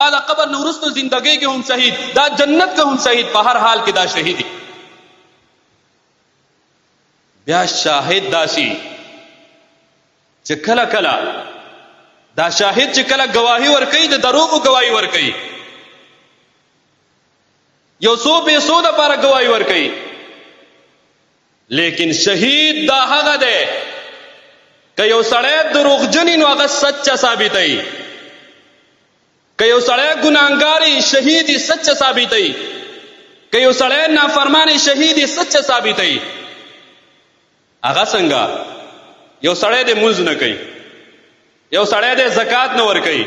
دا قبر نه وروسته زندګۍ کې هم شهید، دا جنت کې هم شهید، په هر حال کې دا شهید دی. بیا شاهد داسي چې کله کله دا شاهد چې کله گواهی ورکوي د دروغو گواهی ورکوي، یو څو پیسو دپاره گواهی ورکوي، لیکن شهید دا هغه دی که یو سړی دروغجن نو هغه سچه ثابتوي، که یو سړی ګناهګار شهید یې سچه ثابتوي، که یو سړی نافرمان شهید یې سچه ثابتوي. هغه څنګه یو سړی د مونځ نه کوي، یو سړی د زکات نه ورکوي،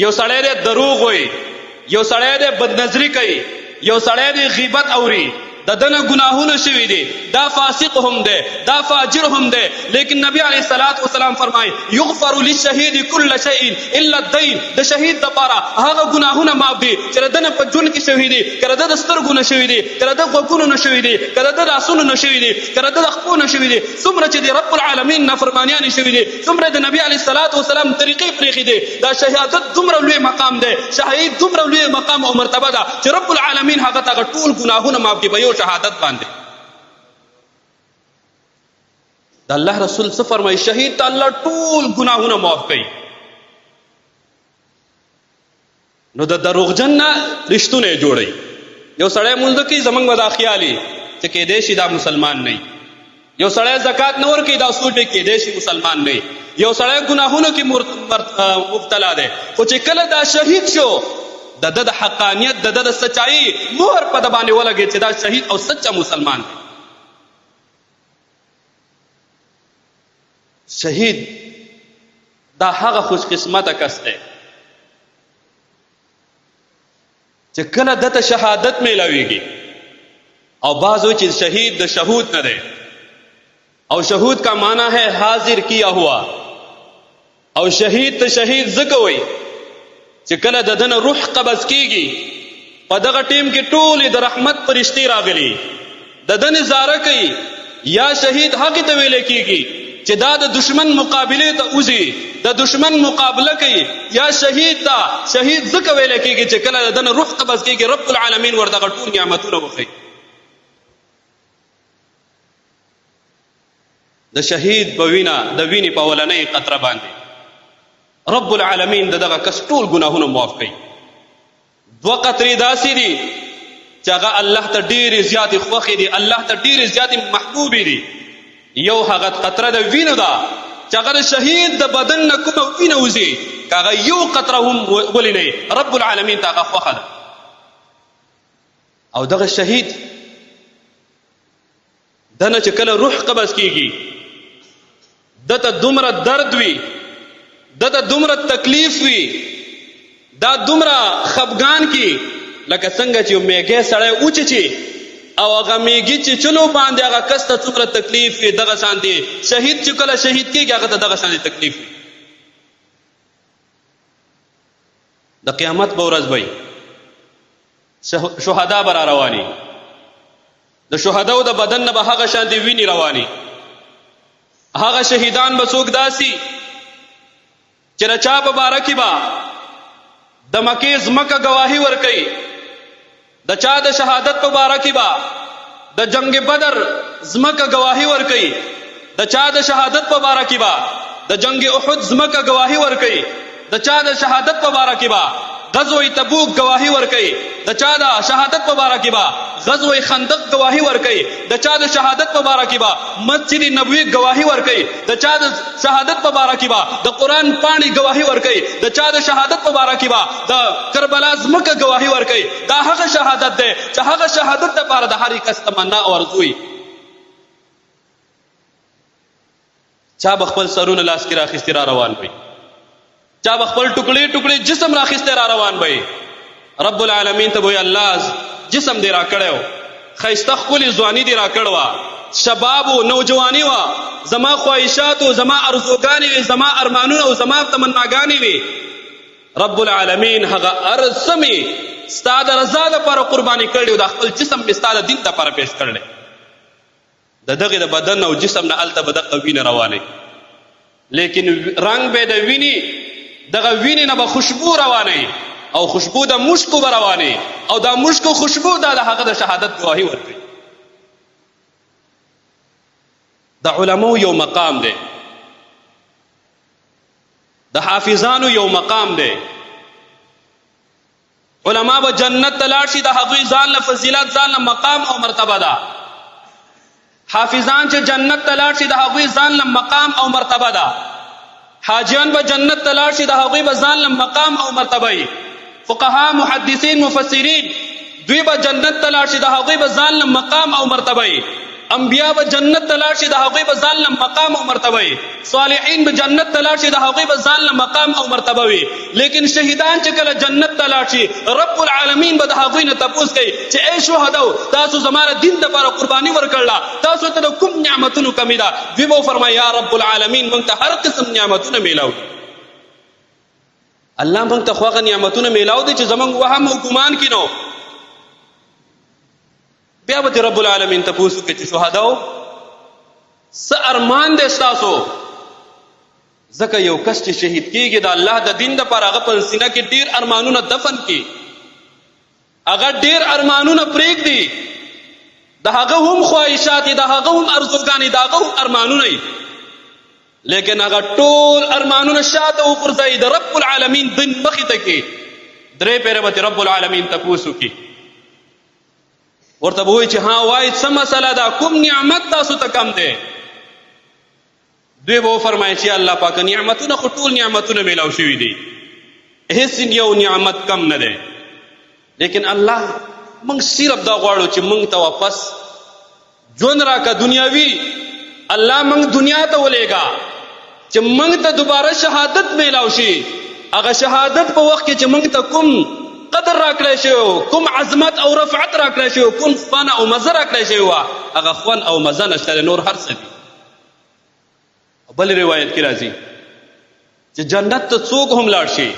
یو سړی د دروغ وایي، یو سړی د بدنظري کوي، یو سړی د غیبت اوري، د دنه ګناهونه شوي دي، دا فاسق هم دی، دا فاجر هم دی، لیکن نبی علیه الصلاة والسلام فرمایي یغفر للشهید کل شیء الا الدین. د شهید دپاره هغه ګناهونه معاف دي چې د دنه په ژوند کې شوي دي، که د د سترګو نه شوي دي، که د غوږونو نه شوي دي، که د لاسونو نه شوي دي، که د خپو نه شوي دي. څومره چې د رب العالمین نافرمانیانې شوي دي، څومره د نبی علیه الصلاة والسلام طریقې پرېښې دي. دا شهادت دومره لوی مقام دی، شهید دومره لوی مقام او مرتبه ده چې رب العالمین هغه ته ټول ګناهونه معاف کړي په یو شهادت باندې. د الله رسول څه فرمایي؟ شهید ته الله ټول ګناهونه معاف کوي. نو د دروغجن نه رښتونه جوړوي. یو سړی مونځ کوي، زمونږ به دا خیالي چې کیدای شي دا مسلمان نه وي. یو سړی زکات نه ورکوي، دا سوچ دی کیدای شي مسلمان نه وي. یو سړی ګناهونو کې مبتلا دی، خو چې کله دا شهید شو د ده د حقانیت، د ده د سچایي مهر په ده باندې ولګېد چې دا شهید او سچا مسلمان دی. شهید دا هغه خوش قسمته کس دی چې کله دته شهادت میلاویږي. او بعض وایي چې شهید د شهود نه دی، او شهود کا معنی ہے حاضر کیا ہوا. او شهید ته شهید ځکه وایي چې کله د دنه روح قبض کیږي، په دغه ټیم کې ټولې د رحمت فرشتې راغلي، د ده نظاره کوي. یا شهید هغې ته ویلی کیږي چې دا د دشمن مقابلې ته وځي، د دشمن مقابله کوي. یا شهید ته شهید ځکه ویلی کیږي چې کله د دنه روح قبض کیږي، رب العالمین ورته ټول نعمتونه وښیي. د شهید په وینه، د وینې په اولنۍ قطره باندې رب العالمین دغه کس ټول ګناهونه معاف کوي. دوه قطرې داسې دي چې هغه الله ته ډېرې زیاتې خوښې دي، الله ته ډېرې زیاتې محبوبې دي. یو هغه قطره د وینو ده چې هغه د شهید د بدن نه کومه وینه وځي، که هغه یو قطره هم ولې نه رب العالمین ته هغه خوښه ده. او دغه شهید دنه چې کله روح قبض کیږي، دته دومره درد وي، دته دومره تکلیف وي، دا دومره خفګان کی لکه څنګه چې یو میږی سړی اوچچي او هغه میږي چې چلو باندې هغه کس ته څومره تکلیف وي، دغه شانتې شهید چې کله شهید کېږي هغه ته دغه شانتې تکلیف وي. د قیامت په ورځ به شهدا به را رواني، د شهداو د بدن نه به هغه شانتې وینې رواني. هغه شهیدان به څوک داسي چې د چا په باره کې به د مکې ځمکه ګواهي ورکوي، د چا د شهادت په باره کې به د جنگ بدر ځمکه ګواهي ورکوي، د چا د شهادت په باره کې به د جنگ احد ځمکه ګواهي ورکوي، د چا د شهادت په باره کې به غزوه تبوک گواهی ورکي، د چا د شهادت په باره کې به غزوه خندق گواهی ورکي، د چا د شهادت په باره کې به مسجد نبوي گواهی ورکي، د چا د شهادت په باره کې به د قرآن پاڼې گواهی ورکي، د چا د شهادت په باره کې به د کربلا ځمکه گواهی ورکي. دا هغه شهادت دی چې هغه شهادت لپاره د هر کس تمنا او آرزو وي. چا به خپل سرونه لاس کې راخیستي را روان وي، چا به خپل ټوکړې ټوکړې جسم راخیستی را روان وي. رب العالمین ته به وایي الله جسم دې را کړی و، ښایسته ښکلې ځواني دې را کړې وه، شباب و نوجواني وه، زما خواهشات و زما ارزوګانې وې، زما ارمانونه او زما تمناګانې وې. رب العالمین هغه هر څه مې ستا د رضا دپاره قرباني کړی و، دا خپل جسم مې ستا د دین دپاره پیش کړی. د دغې د بدن او جسم نه هلته به دغه وینه روانې، لیکن رنګ به د وینې دغه وینې نه به خوشبو روانې، او خوشبو د مشکو به روانې او دا مشکو خوشبو دا د هغه د شهادت ګواهي ورکوي. د علماو یو مقام دی، د حافظانو یو مقام دی. علما به جنت ته لاړ شي، د هغوی ځان له فضیلت، ځان له مقام او مرتبه ده. حافظان چې جنت ته لاړ شي، د هغوی ځان له مقام او مرتبه ده. حاجیان به جنت ته لاړ شي، د هغوی به ځان له مقام او مرتبه وي. فقها، محدثین، مفسرین دوی به جنت ته لاړ شي، د هغوی به ځان له مقام او مرتبه وي. انبیا به جنت ته لاړ شي، د هغوی به ځان له مقام او مرتبه وي. صالحین به جنت ته لاړ شي، د هغوی به ځان له مقام او مرتبه وي. لیکن شهیدان چې کله جنت ته لاړ شي، رب العالمین به د هغوی نه تپوس کوي چې ای شهداو، تاسو زما د دین دپاره قرباني ورکړله، تاسو ته د کوم نعمتونو کمی ده؟ دوی به وفرمایي یا رب العالمین موږ ته هر قسم نعمتونه میلاو دي. الله موږ ته خو هغه نعمتونه میلاو دي چې زموږ وهم او ګمان کې نو. بیا به رب العالمین تپوس وکړي چې شهداو څه ارمان دی ستاسو؟ ځکه یو کس چې شهید کیږي د الله د دین دپاره، هغه په سینه کې ډېر ارمانونه دفن کړي، هغه ډېر ارمانونه پرېږدي، د هغه هم خواهشات دي، د هغه هم ارزوګانې، د هغه هم ارمانونه وي، لیکن هغه ټول ارمانونه شاته وغورځوي، د رب العالمین دین مخې ته کړي. درې پیره به رب العالمین تپوس وکړي، ورته به وایي چې ها وایي څه مسله ده، کوم نعمت تاسو ته کم دی؟ دوی به وفرمایي چې الله پاکه نعمتونه خو ټول نعمتونه میلاو شوي دي، هیڅ یو نعمت کم نه دی. لیکن الله موږ صرف دا غواړو چې موږ ته واپس ژوند راکړه دنیاوي. الله موږ دنیا ته ولېږه چې موږ ته دوباره شهادت میلاو شي. هغه شهادت په وخت کې چې موږ ته کوم قدر راکړی شوی، کوم عظمت او رفعت راکړی شوی، کوم خوند او مزه راکړی شوی وه، هغه خوند او مزه نشته، نور هر څه دي. بل روایت کې راځي چې جنت ته څوک هم لاړ شي،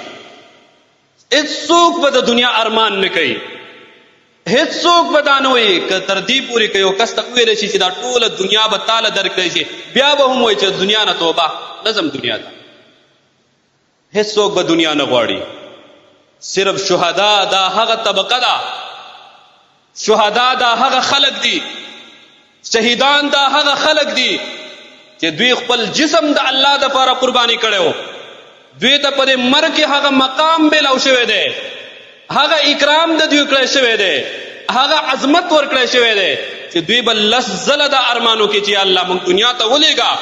هېڅوک به د دنیا ارمان نه کوي، هېڅوک به دا نه وایي که تر دې پورې که یو کس ته وویلی شي چې دا ټوله دنیا به تاله درکړی شي، بیا به هم وایي چې دنیا نه توبه، نظم دنیا ته. هېڅوک به دنیا نه غواړي. صرف شهدا دا هغه طبقه ده، شهدا دا هغه خلق دي، شهیدان دا هغه خلق دي چې دوی خپل جسم د الله دپاره قرباني کړی و. دوی ته په دې مرګ کې هغه مقام میلاو شوی دی، هغه اکرام د دوی کړی شوی دی، هغه عظمت ورکړی شوی دی چې دوی به لس ځله دا ارمانو کې چې الله موږ دنیا ته ولېږه،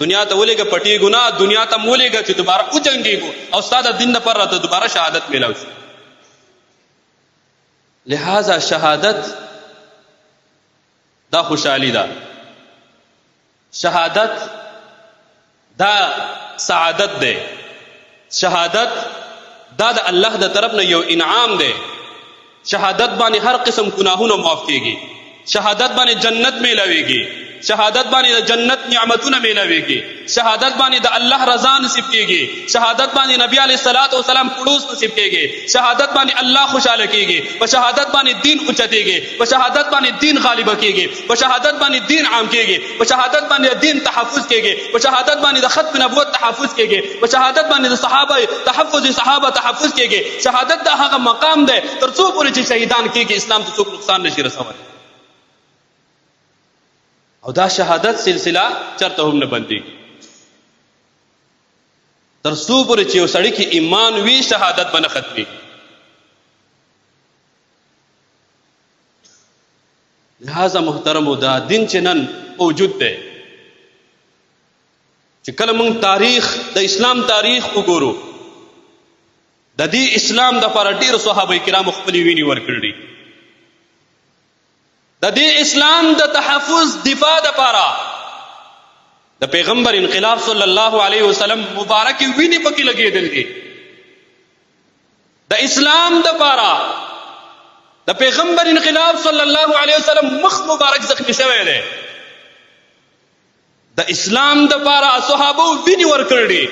دنیا ته ولېږه پټي ګناه، دنیا ته مو ولېږه چې دوباره وجنګېږو او ستا د دین دپاره راته دوباره شهادت میلاو شي. لہذا شهادت دا خوشحالي ده، شهادت دا سعادت دی، شهادت دا د الله د طرف نه یو انعام دی. شهادت باندې هر قسم ګناهونه معاف کېږي، شهادت باندې جنت میلاویږي، شهادت باندې د جنت نعمتونه میلاویږي، شهادت باندې د الله رضا نصیب کېږي، شهادت باندې نبی علیه الصلاۃ والسلام خلوص نصیب کېږي، شهادت باندې الله خوشاله کېږي، په شهادت باندې دین اوچتېږي، په شهادت باندې دین غالبه کېږي، په شهادت باندې دین عام کېږي، په شهادت باندې دین تحفظ کېږي، په شهادت باندې د ختم نبوت تحفظ کېږي، په شهادت باندې د صحابه تحفظ صحابه تحفظ کېږي. شهادت دا هغه مقام دی تر څو پورې چې شهیدان کېږي اسلام ته څوک نقصان نشي رسولی. او دا شهادت سلسله چرته هم نه بندي تر څو پورې چې یو سړي کې ایمان وي، شهادت به نه ختمي. لہذا محترمو دا دین چې نن موجود دی، چې کله موږ تاریخ د اسلام تاریخ وګورو، د دې اسلام دپاره ډېرو صحابه کرامو خپلې وینې ورکړي، د دې اسلام د تحفظ دفاع دپاره د پیغمبر انقلاب صلی الله علیه وسلم مبارک وینې پکې لګېدل دي. د اسلام دپاره د پیغمبر انقلاب صلی الله علیه وسلم مخ مبارک زخمی شوی دی. د اسلام دپاره صحابو وینې ورکړي،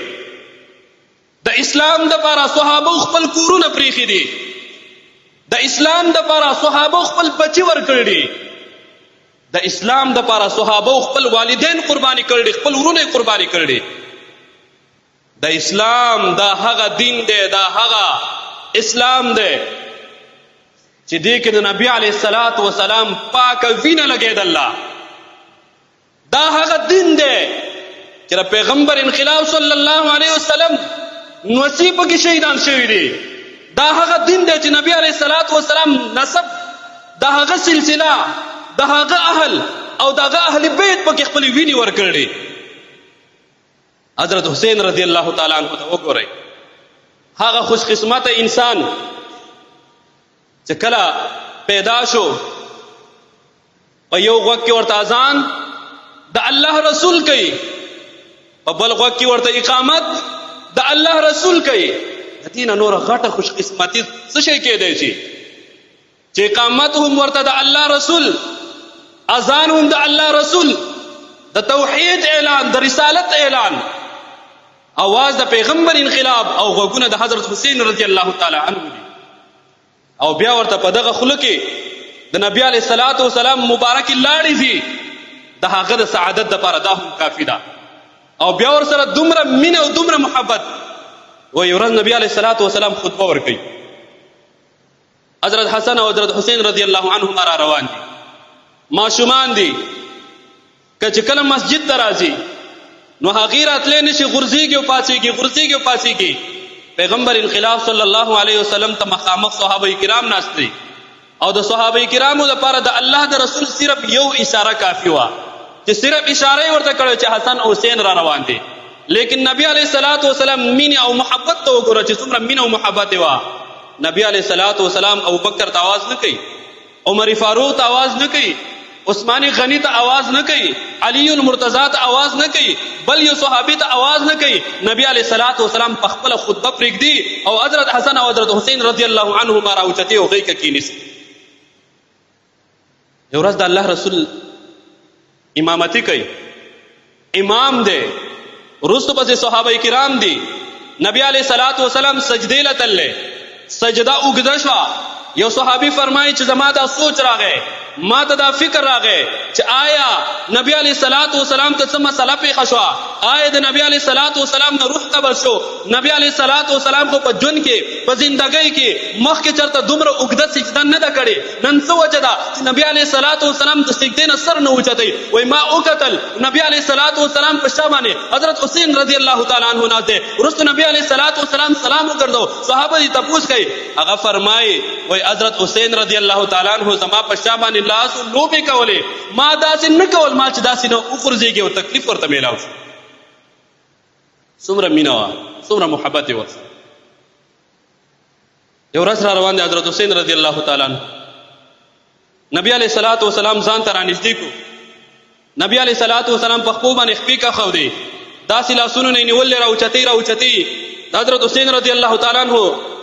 د اسلام دپاره صحابو خپل کورونه پریښي دي، د اسلام دپاره صحابو خپل بچي ورکړي، د اسلام دپاره صحابو خپل والدین قرباني کړي، خپل ورونه قرباني کړي. د اسلام دا هغه دین دی، دا هغه اسلام دی چې دې کې د نبی علیه الصلاۃ والسلام پاک وینه لګېدله. دا هغه دین دی چې د پیغمبر انقلاب صلی الله علیه وسلم نصیب کې شهیدان شوي دي. دا هغه دین دی چې نبی علیه الصلاۃ والسلام نسب، دا هغه سلسله، دا هغه اهل او دا هغه اهل بیت پکې خپل ویني ورکړي. حضرت حسین رضی الله تعالی عنہ ته وګورئ، هغه خوش قسمت انسان چې کله پیدا شو په یو غوږ کې ورته اذان د الله رسول کوي، په بل غوږ کې ورته اقامت د الله رسول کوي. د دې نه نوره غټه خوش قسمتي څه شی کېدی شي چې اقامت هم ورته د الله رسول، اذان هم د الله رسول، د توحید اعلان، د رسالت اعلان، आवाज د پیغمبر انقلاب او غوږونه د حضرت حسین رضی الله تعالی عنه دي. او بیا ورته په دغه خوله کې د نبی علیه الصلاۃ والسلام مبارک لاړې دي، د هغه د سعادت دپاره دا هم کافي ده. او بیا ورسره دومره مینه او دومره محبت. وایي ورځ نبی علیه الصلاۃ والسلام خطبه ورکوي، حضرت حسن او حضرت حسین رضی الله عنهما را روان دي، ماشومان دي، که چې کله مسجد ته راځي نو هغې راتلی نشي، غورځېږي او پاڅېږي، غورځېږي او پاڅېږي. پیغمبر انقلاب صلی الله علیه وسلم ته مخامخ صحابه کرام ناست دي، او د صحابه کرامو لپاره د الله د رسول صرف یو اشاره کافي وه چې صرف اشاره یې ورته کړی چې حسن او حسین را روان دي. لیکن نبی علیه الصلاۃ والسلام مینې او محبت ته وګوره چې څومره مینه او محبت یې وه. نبی علیه الصلاۃ والسلام ابوبکر ته آواز نه کوي، عمر فاروق ته آواز نه کوي، عثماني غنی ته آواز نه کوي، علی المرتضی ته آواز نه کوي، بل یو صحابي ته آواز نه کوي. نبی علیه الصلاۃ والسلام په خپله خطبه پرېږدي او حضرت حسن او حضرت حسین رضی الله عنهما راوچتې او غېږ کې کېنیسي. یو ورځ د الله رسول امامتي کوي، امام دی، وروستو پسې صحابه کرام دي. نبی علیه الصلاۃ والسلام سجدې له تللی، سجده اوږده شوه. یو صحابي فرمایي چې زما دا سوچ راغی، ما ته دا فکر راغی چې آیا نبی علیه الصلاۃ والسلام ته څه مسله پیښه شوه، آیا د نبی علیه الصلاۃ والسلام نه روح قبض شو؟ نبی علیه الصلاۃ والسلام خو په ژوند کې په زندګۍ کې مخکې چېرته دومره اوږده سجده نه ده کړې. نن څه وجه ده چې نبی علیه الصلاۃ والسلام د سجدې نه سر نه اوچتوي؟ وایي ما وکتل نبی علیه الصلاۃ والسلام په شا باندې حضرت حسین رضی الله تعالی عنه ناست دی. وروسته نبی علیه الصلاۃ والسلام سلام وګرځو، صحابه یې تپوس کوي، هغه فرمایي وایي حضرت حسین رضی الله تعالی عنه زما په شا باندې لاس او لوبې کولې، ما داسې نه کول، ما چې داسې نه وغورځېږي او تکلیف ورته میلاو شو. څومره مینه وه، څومره محبت یې ورسره. یو ورځ را روان دی حضرت حسین رضی الله تعالی عنه، نبی علیه الصلاۃ والسلام ځان ته رانږدې کړو. نبی علیه الصلاۃ والسلام په خپو باندې خپې کښودې، داسې لاسونو نه یې نیولې راوچتې راوچتې. حضرت حسین رضی الله تعالی عنه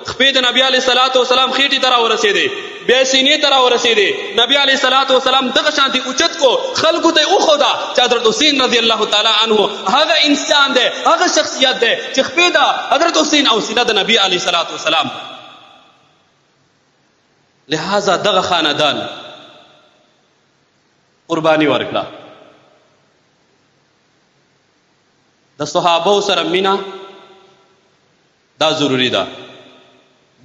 خپې د نبی علیه الصلاۃ والسلام خېټې ته راورسېدې، بیا یې سینې ته راورسېدې. نبی علیه الصلاۃ والسلام دغه شانتې اوچت کو، خلکو ته یې وښوده چې حضرت حسین رضی الله تعالی عنه هغه انسان دی، هغه شخصیت دی چې خپې د حضرت حسین او سینه د نبی علیه الصلاۃ والسلام. لہذا دغه خاندان قرباني ورکړه. د صحابو سره مینه دا ضروری ده،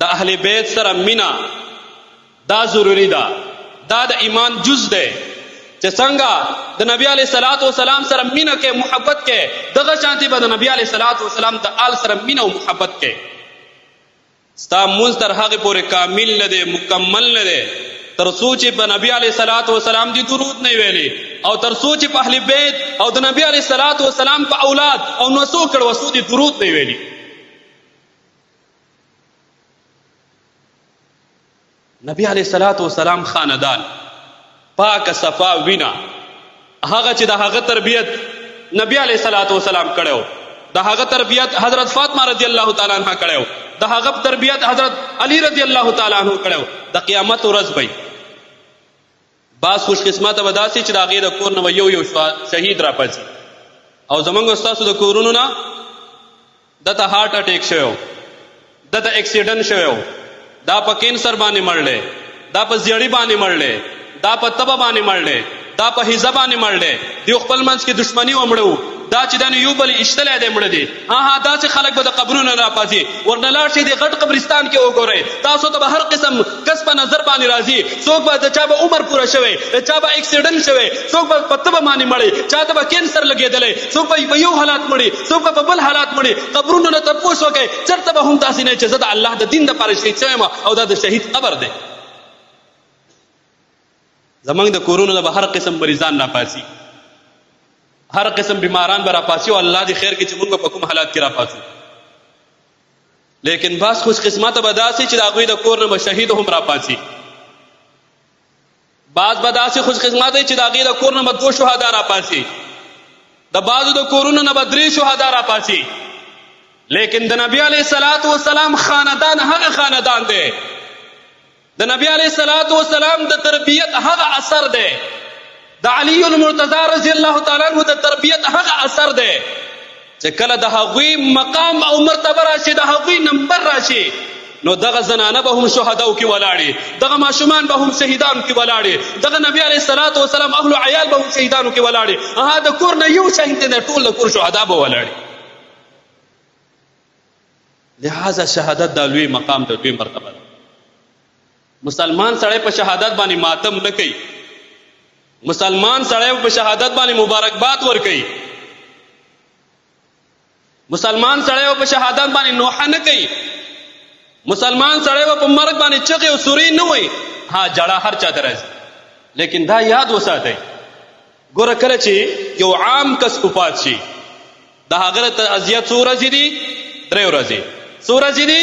د اهل بیت سره مینه دا ضروری ده، دا د ایمان جز دی. چې څنګه د نبی علیه الصلاۃ والسلام سره مینه کې محبت کې، دغه شانتې به د نبی علیه الصلاۃ والسلام د آل سره مینه او محبت کې. ستا مونځ تر هغې پورې کامل نه دی، مکمل نه دی، تر څو چې په نبی علیه الصلاۃ والسلام دې درود نه ویلي، او تر څو چې په اهل بیت او د نبی علیه الصلاۃ والسلام په اولاد او نسو کړوسو دې درود نه ویلي. نبی علیه الصلاۃ والسلام خاندان پاک صفا وینا، هغه چې د هغه تربیت نبی علیه الصلاۃ والسلام کړی، د هغه تربیت حضرت فاطمه رضی الله تعالی عنها کړی، د هغه تربیت حضرت علی رضی الله تعالی عنه کړی. د قیامت ورځ به بعض خوش قسمته به داسې چې د هغې د کور نه به یو شهید راپاڅي، او زموږ ستاسو د کورونو نه دته هارټ اټیک شوی، دته اکسیډنټ شوی، دا په کینسر باندې مړلی، دا په زیړی باندې مړلی، دا په تبه باندې مړلی، دا په حزه باندې مړلی، دیو خپل منځ کې دشمني ومړو، دا چې دنه یو بل اشتلې دی مړه دی ها داسې خلک به د قبرونو راپاسي ورنه لاړ شي د غټ قبرستان کې وګورئ تاسو ته به هر قسم کس په نظر باندې راځي څوک به د چا به عمر پوره شوی د چا به اکسیډنټ شوی څوک به په تبه باندې مړی چا ته به کینسر لګېدلی څوک به په یو حالات مړي څوک به په بل حالات مړي قبرونو نه تپوس وکړئ چېرته به هم داسې نه چې زه د الله د دین دپاره شهید شوی یم او دا د شهید قبر دی زمونږ د کورونو نه به هر قسم مریضان راپاسي هر قسم بیماران به راپاسي او الله دې خیر کې چې موږ په کوم حالات کې راپاسو لیکن بعض خوش قسمته به داسې چې د هغوی د کور نه به شهید هم راپاسي بعض به داسې خوش قسمته چې د هغوی د کور نه به 2 شهدا راپاسي د بعضو د کورونو نه به 3 شهدا راپاسي لیکن د نبی علیه الصلاة والسلام خاندان هغه خاندان دی د نبی علیه الصلاة والسلام د تربیت هغه اثر دی د علی المرتضی رضی الله تعالی عنہ د تربیت هغه اثر دی چې کله د هغوی مقام او مرتبه راشي د هغوی نمبر راشي نو دغه زنانه به هم شهداو کې ولاړي دغه ماشومان به هم شهیدانو کې ولاړي دغه نبی علیه الصلاة والسلام اهل عیال به هم شهیدانو کې ولاړي د کور نه یو شهید دی ټول د کور شهدا به ولاړي لہذا شهادت د لوی مقام د لوی مرتبه ده مسلمان سړی په شهادت باندې ماتم نه کوي مسلمان سړی په شهادت باندې مبارکباد ورکوي مسلمان سړی په شهادت باندې نوحه نه کوي مسلمان سړی په مرګ باندې چغې او سورې نه وایي جړه هر چا ته راځي لیکن دا یاد وساتئ ګوره کله چې یو عام کس وفات شي د هغه تعزیت څو ورځې دي 3 ورځې څو ورځې دي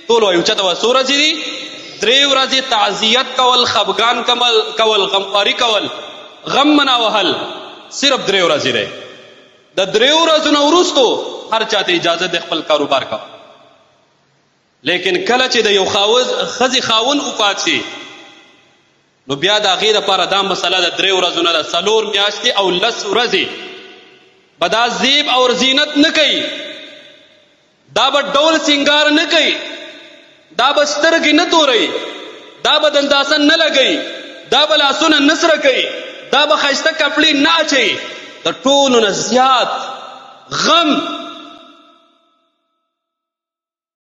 ټول وایو چاته وا څو ورځې دي 3 ورځې تعزیت کول خفګان کول غمخواري کول غم مناوهل صرف 3 ورځې دی د 3 ورځو نه وروستو هر چاته اجازه د خپل کاروبار کوه لیکن کله چې د یو ښځې خاوند وفات شي نو بیا د هغې دپاره دا مسله د 3 ورځو نه ده 4 میاشتې او 10 ورځې به دا زیب او زینت نه کوي دا به ډول سنگار نه کوي دا به سترګې نه تورئ دا به دنداسن نه لګئ دا به لاسونه نه سره کوي دا به ښایسته کپړې نه اچوي د ټولو نه زیات غم